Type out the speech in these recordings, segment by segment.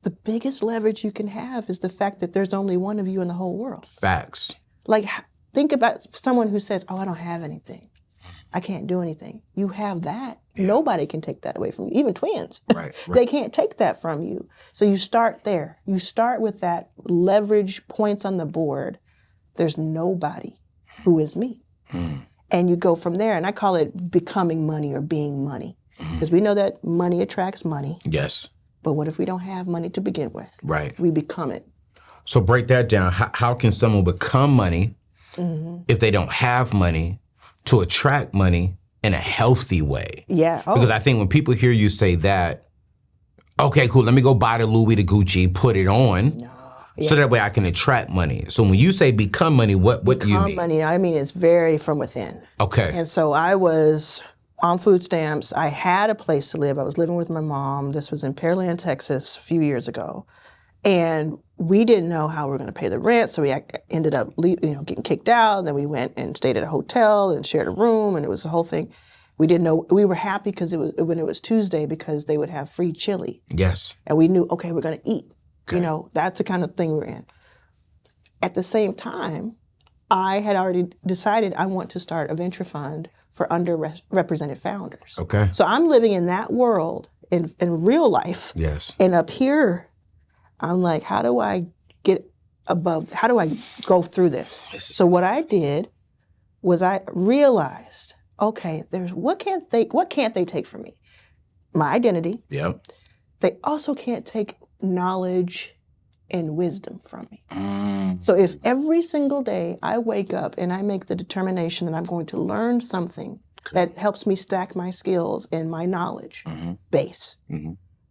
the biggest leverage you can have is the fact that there's only one of you in the whole world. Facts. Like, think about someone who says, oh, I don't have anything. I can't do anything. You have that. Yeah. Nobody can take that away from you, even twins. Right. They can't take that from you. So you start there. You start with that leverage points on the board. There's nobody who is me. And you go from there. And I call it becoming money or being money. Because we know that money attracts money. Yes. But what if we don't have money to begin with? Right. We become it. So break that down. How can someone become money if they don't have money to attract money in a healthy way? Yeah. Oh. Because I think when people hear you say that, okay, cool, let me go buy the Louis, the Gucci, put it on, so that way I can attract money. So when you say become money, what do you mean? Become money, I mean, it's very from within. Okay. And so I was on food stamps. I had a place to live. I was living with my mom. This was in Pearland, Texas, a few years ago. And we didn't know how we were going to pay the rent, so we ended up getting kicked out. And then we went and stayed at a hotel and shared a room, and it was the whole thing. We didn't know. We were happy because when it was Tuesday because they would have free chili. Yes. And we knew, okay, we're going to eat. Okay. That's the kind of thing we're in. At the same time, I had already decided I want to start a venture fund for underrepresented founders. Okay. So I'm living in that world in real life. Yes. And up here, I'm like, how do I get above? How do I go through this? So what I did was I realized, okay, what can't they take from me? My identity. Yep. They also can't take knowledge and wisdom from me. So if every single day I wake up and I make the determination that I'm going to learn something that helps me stack my skills and my knowledge base,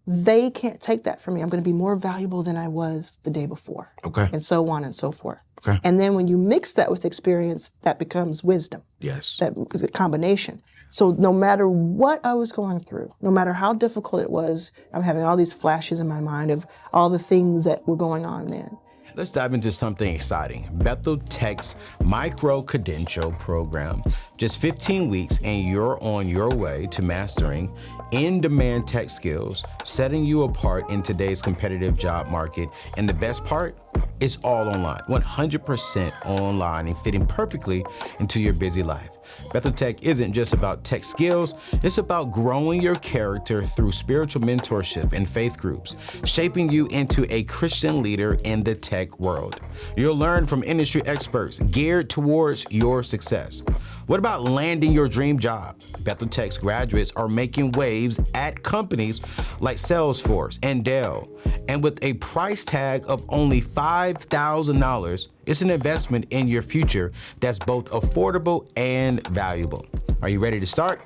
they can't take that from me. I'm going to be more valuable than I was the day before. Okay. And so on and so forth. Okay. And then when you mix that with experience, that becomes wisdom. Yes. That combination. So no matter what I was going through, no matter how difficult it was, I'm having all these flashes in my mind of all the things that were going on then. Let's dive into something exciting. Bethel Tech's micro-credential program. Just 15 weeks and you're on your way to mastering in-demand tech skills, setting you apart in today's competitive job market. And the best part, it's all online, 100% online and fitting perfectly into your busy life. Bethel Tech isn't just about tech skills, it's about growing your character through spiritual mentorship and faith groups, shaping you into a Christian leader in the tech world. You'll learn from industry experts geared towards your success. What about landing your dream job? Bethel Tech's graduates are making waves at companies like Salesforce and Dell. And with a price tag of only $5,000, it's an investment in your future that's both affordable and valuable. Are you ready to start?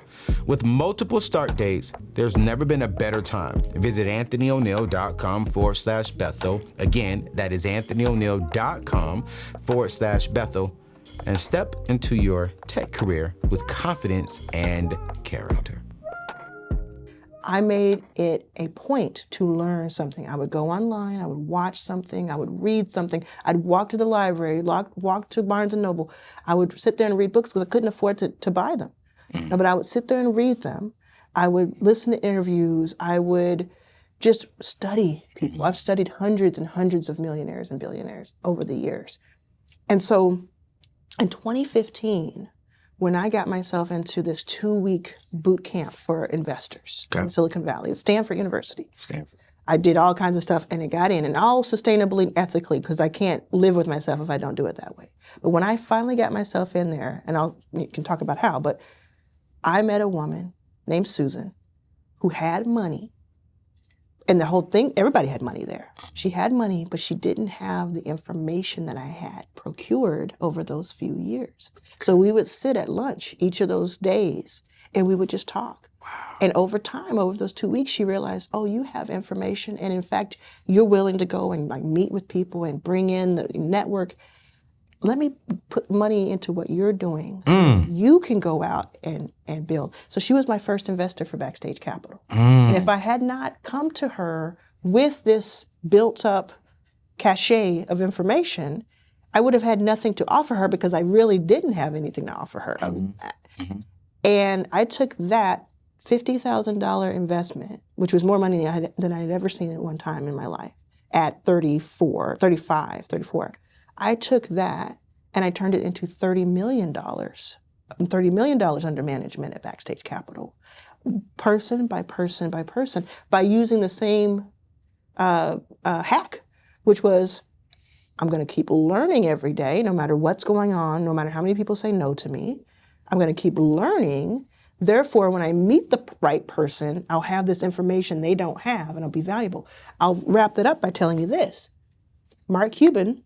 With multiple start dates, there's never been a better time. Visit AnthonyONeal.com/Bethel. Again, that is AnthonyONeal.com/Bethel. And step into your tech career with confidence and character. I made it a point to learn something. I would go online, I would watch something, I would read something. I'd walk to the library, walk to Barnes & Noble. I would sit there and read books because I couldn't afford to buy them. But I would sit there and read them. I would listen to interviews. I would just study people. I've studied hundreds and hundreds of millionaires and billionaires over the years. And so in 2015, when I got myself into this 2-week boot camp for investors in Silicon Valley, at Stanford University. I did all kinds of stuff and it got in, and all sustainably and ethically, because I can't live with myself if I don't do it that way. But when I finally got myself in there, and you can talk about how, but I met a woman named Susan who had money. And the whole thing, everybody had money there. She had money, but she didn't have the information that I had procured over those few years. So we would sit at lunch each of those days and we would just talk. Wow. And over time, over those 2 weeks, she realized, oh, you have information. And in fact, you're willing to go and meet with people and bring in the network. Let me put money into what you're doing. You can go out and build. So she was my first investor for Backstage Capital. And if I had not come to her with this built up cachet of information, I would have had nothing to offer her because I really didn't have anything to offer her other than that. And I took that $50,000 investment, which was more money than I had ever seen at one time in my life, at 34. I took that and I turned it into $30 million. $30 million under management at Backstage Capital. Person by person by person, by using the same hack, which was, I'm going to keep learning every day, no matter what's going on, no matter how many people say no to me. I'm going to keep learning. Therefore, when I meet the right person, I'll have this information they don't have, and it'll be valuable. I'll wrap that up by telling you this. Mark Cuban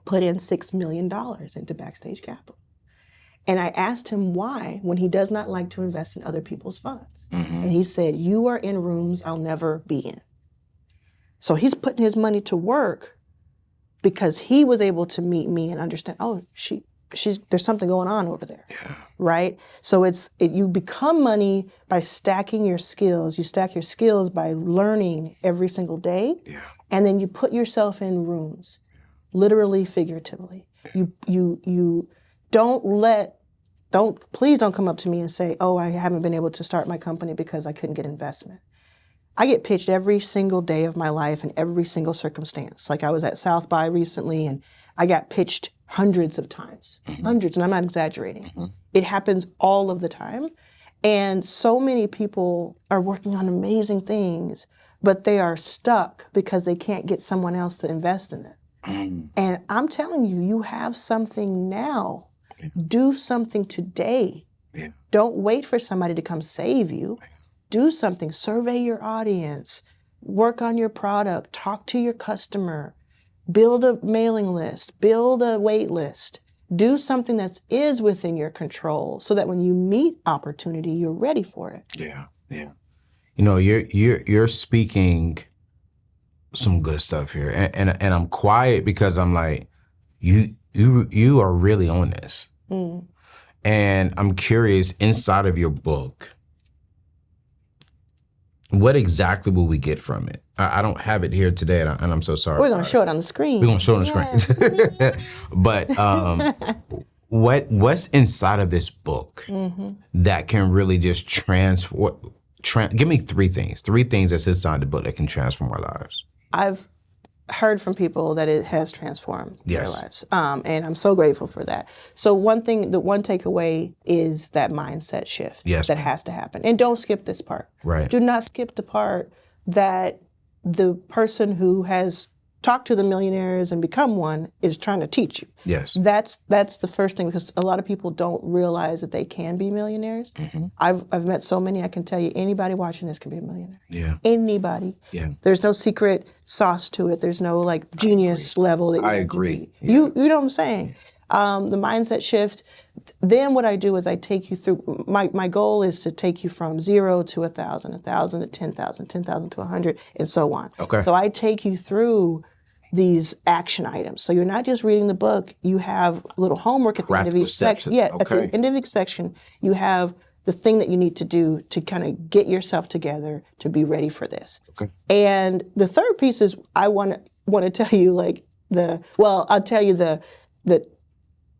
put in $6 million into Backstage Capital. And I asked him why, when he does not like to invest in other people's funds. And he said, you are in rooms I'll never be in. So he's putting his money to work because he was able to meet me and understand, oh, there's something going on over there, right? So you become money by stacking your skills. You stack your skills by learning every single day, and then you put yourself in rooms, literally, figuratively. You please don't come up to me and say, oh, I haven't been able to start my company because I couldn't get investment. I get pitched every single day of my life in every single circumstance. Like I was at South by recently, and I got pitched hundreds of times, hundreds, and I'm not exaggerating. It happens all of the time. And so many people are working on amazing things, but they are stuck because they can't get someone else to invest in it. And I'm telling you, you have something now. Do something today. Don't wait for somebody to come save you. Do something. Survey your audience. Work on your product. Talk to your customer. Build a mailing list, build a wait list, do something that is within your control so that when you meet opportunity, you're ready for it. Yeah. You know, you're speaking some good stuff here. And I'm quiet because I'm like, you are really on this. And I'm curious, inside of your book, what exactly will we get from it? I don't have it here today, and I'm so sorry. We're going to show it on the screen. We're going to show it on the screen. But what's inside of this book that can really just transform? Give me three things that's inside the book that can transform our lives. I've heard from people that it has transformed their lives, and I'm so grateful for that. So the one takeaway is that mindset shift that has to happen. And don't skip this part. Right. Do not skip the part that the person who has talked to the millionaires and become one is trying to teach you. Yes. That's the first thing, because a lot of people don't realize that they can be millionaires. I've met so many, I can tell you, anybody watching this can be a millionaire. Yeah. Anybody. Yeah. There's no secret sauce to it. There's no like genius level that you have to be. Yeah. You know what I'm saying? The mindset shift. Then what I do is I take you through, my goal is to take you from 0 to 1,000, 1,000 to 10,000, 10,000 to 100, and so on. Okay. So I take you through these action items. So you're not just reading the book, you have a little homework at the end of each section. Yeah, at the end of each section, you have the thing that you need to do to kind of get yourself together to be ready for this. Okay. And the third piece is I want to tell you I'll tell you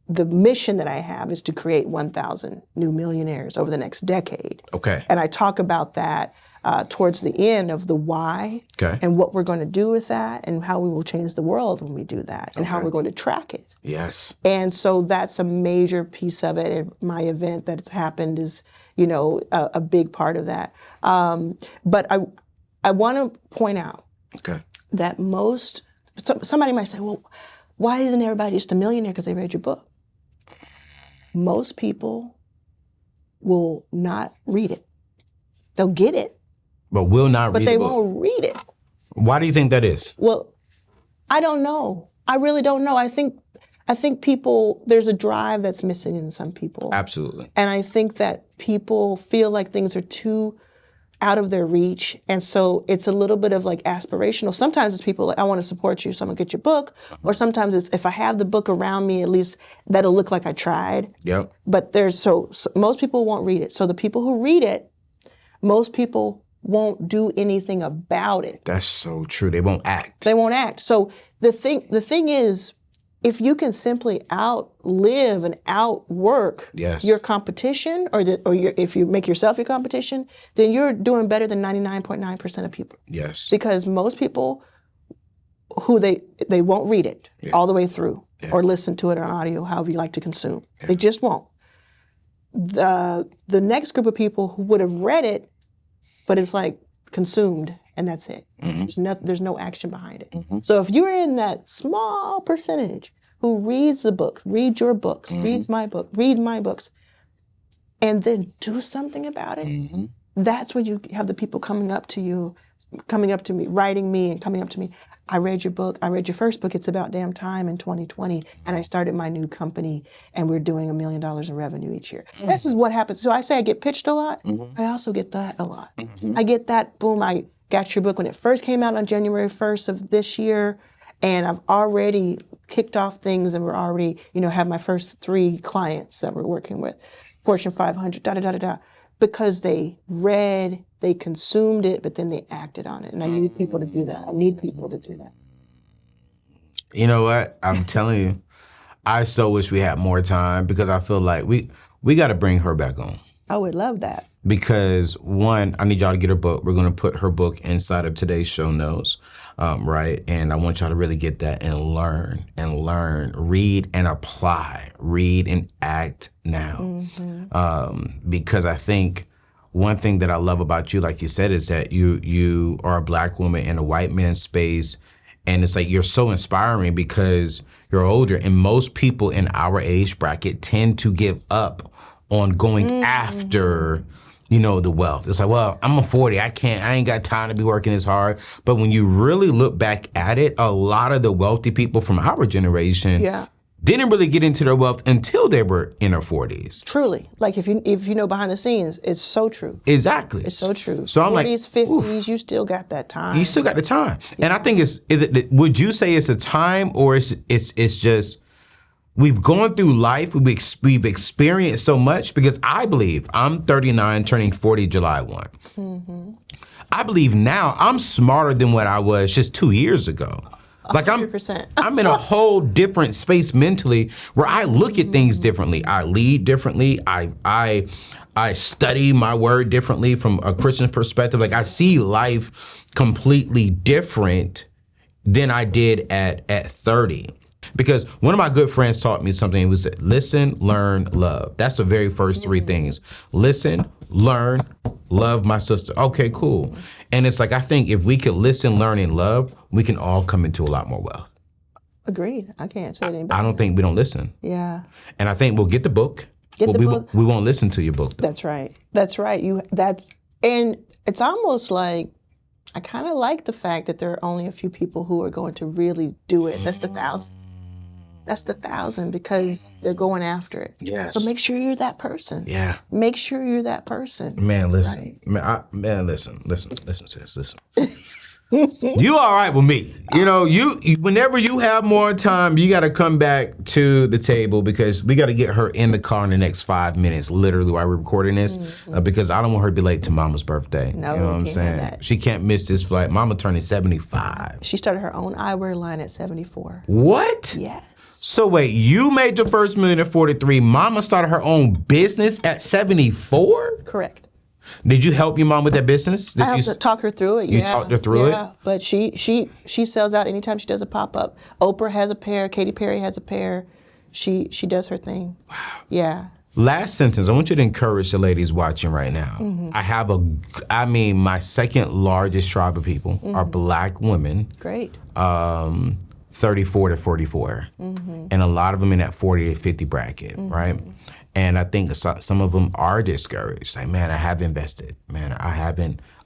the mission that I have is to create 1,000 new millionaires over the next decade. Okay. And I talk about that towards the end of the why and what we're going to do with that and how we will change the world when we do that and how we're going to track it. Yes. And so that's a major piece of it. And my event that's happened is, a big part of that. But I want to point out that somebody might say, well, why isn't everybody just a millionaire because they read your book? Most people will not read it. They'll get it. But will not read it. But they won't read it. Why do you think that is? Well, I don't know. I really don't know. I think people, there's a drive that's missing in some people. Absolutely. And I think that people feel like things are too out of their reach. And so it's a little bit of like aspirational. Sometimes it's people like, I want to support you, so I'm going to get your book. Or sometimes it's, if I have the book around me, at least that'll look like I tried. Yep. But so most people won't read it. So the people who read it, most people won't do anything about it. That's so true. They won't act. They won't act. So the thing is if you can simply outlive and outwork Yes. your competition, if you make yourself your competition, then you're doing better than 99.9% of people. Yes. Because most people who they won't read it all the way through or listen to it on audio, however you like to consume. They just won't. The next group of people who would have read it, but it's like consumed, and that's it. There's no action behind it. So if you're in that small percentage who reads the book, read your books, reads my book, read my books, and then do something about it, that's when you have the people coming up to me, writing me and coming up to me. I read your book. I read your first book. It's about damn time in 2020. And I started my new company and we're doing $1 million in revenue each year. This is what happens. So I say I get pitched a lot. I also get that a lot. I get that, boom, I got your book when it first came out on January 1st of this year. And I've already kicked off things and we're already, have my first 3 clients that we're working with. Fortune 500, because they read, they consumed it, but then they acted on it. And I need people to do that. You know what? I'm telling you, I so wish we had more time because I feel like we got to bring her back on. I would love that. Because one, I need y'all to get her book. We're going to put her book inside of today's show notes, right? And I want y'all to really get that and learn, read and apply, read and act now. Because I think one thing that I love about you, like you said, is that you are a Black woman in a white man's space. And it's like you're so inspiring because you're older. And most people in our age bracket tend to give up on going after the wealth. It's like, well, I'm a 40. I ain't got time to be working as hard. But when you really look back at it, a lot of the wealthy people from our generation didn't really get into their wealth until they were in their 40s. Truly. Like if you know behind the scenes, it's so true. Exactly. It's so true. So I'm 40s, 50s, you still got that time. You still got the time. And I think would you say it's a time or it's just we've gone through life, we've experienced so much because I believe I'm 39 turning 40 July 1. I believe now I'm smarter than what I was just 2 years ago. Like 100%. I'm in a whole different space mentally where I look at things differently. I lead differently. I study my word differently from a Christian perspective. Like I see life completely different than I did at 30. Because one of my good friends taught me something. He was said, listen, learn, love. That's the very first 3 things. Listen, learn, love my sister. Okay, cool. And it's like, I think if we could listen, learn, and love, we can all come into a lot more wealth. Agreed. I can't say it any better. I don't think we don't listen. Yeah. And I think we'll get the book. We won't listen to your book, though. That's right. And it's almost like, I kind of like the fact that there are only a few people who are going to really do it. That's the 1,000. That's the 1,000 because they're going after it. Yes. So make sure you're that person. Yeah. Make sure you're that person. Man, listen. Right? Listen, sis, listen. You all right with me. You whenever you have more time, you got to come back to the table because we got to get her in the car in the next 5 minutes, literally, while we're recording this, because I don't want her to be late to Mama's birthday. No, you know what I'm saying? That. She can't miss this flight. Mama turning 75. She started her own eyewear line at 74. What? Yes. So wait, you made your first million at 43. Mama started her own business at 74? Correct. Did you help your mom with that business? I have to talk her through it. You talked her through it? Yeah, but she sells out anytime she does a pop-up. Oprah has a pair. Katy Perry has a pair. She does her thing. Wow. Yeah. Last sentence. I want you to encourage the ladies watching right now. I have my second largest tribe of people are Black women. Great. 34 to 44. And a lot of them in that 40 to 50 bracket, right? And I think some of them are discouraged. Like, man, I have invested. Man,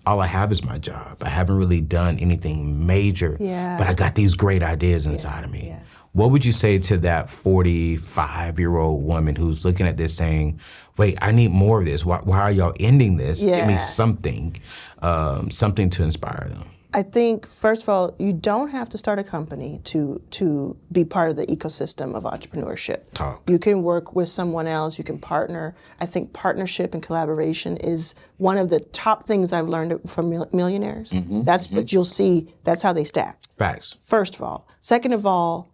all I have is my job. I haven't really done anything major, but I got these great ideas inside of me. Yeah. What would you say to that 45-year-old woman who's looking at this saying, wait, I need more of this. Why are y'all ending this? Yeah. Give me something to inspire them. I think, first of all, you don't have to start a company to be part of the ecosystem of entrepreneurship. Talk. You can work with someone else. You can partner. I think partnership and collaboration is one of the top things I've learned from millionaires. That's what you'll see. That's how they stack. Facts. First of all. Second of all,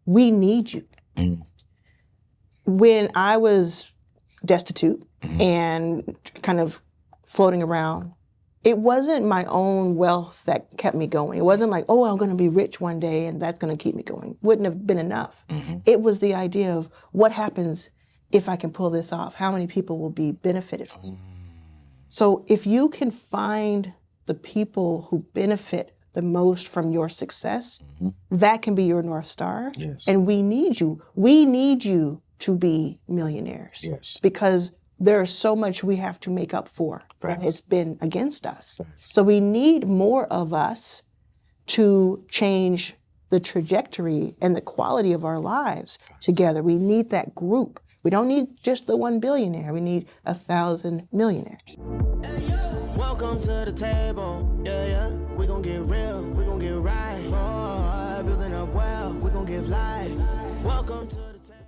We need you. When I was destitute and kind of floating around, it wasn't my own wealth that kept me going. It wasn't like, oh, I'm going to be rich one day and that's going to keep me going. Wouldn't have been enough. It was the idea of what happens if I can pull this off? How many people will be benefited from it? So if you can find the people who benefit the most from your success, that can be your North Star. Yes. And we need you. We need you to be millionaires. Yes. Because there's so much we have to make up for that Facts. has been against us. Facts. So we need more of us to change the trajectory and the quality of our lives together. We need that group. We don't need just the one billionaire. We need 1,000 millionaires. Welcome to the table, yeah, yeah. We gon' get real, we gon' get right. Oh, building up wealth, we gon' give life. Welcome to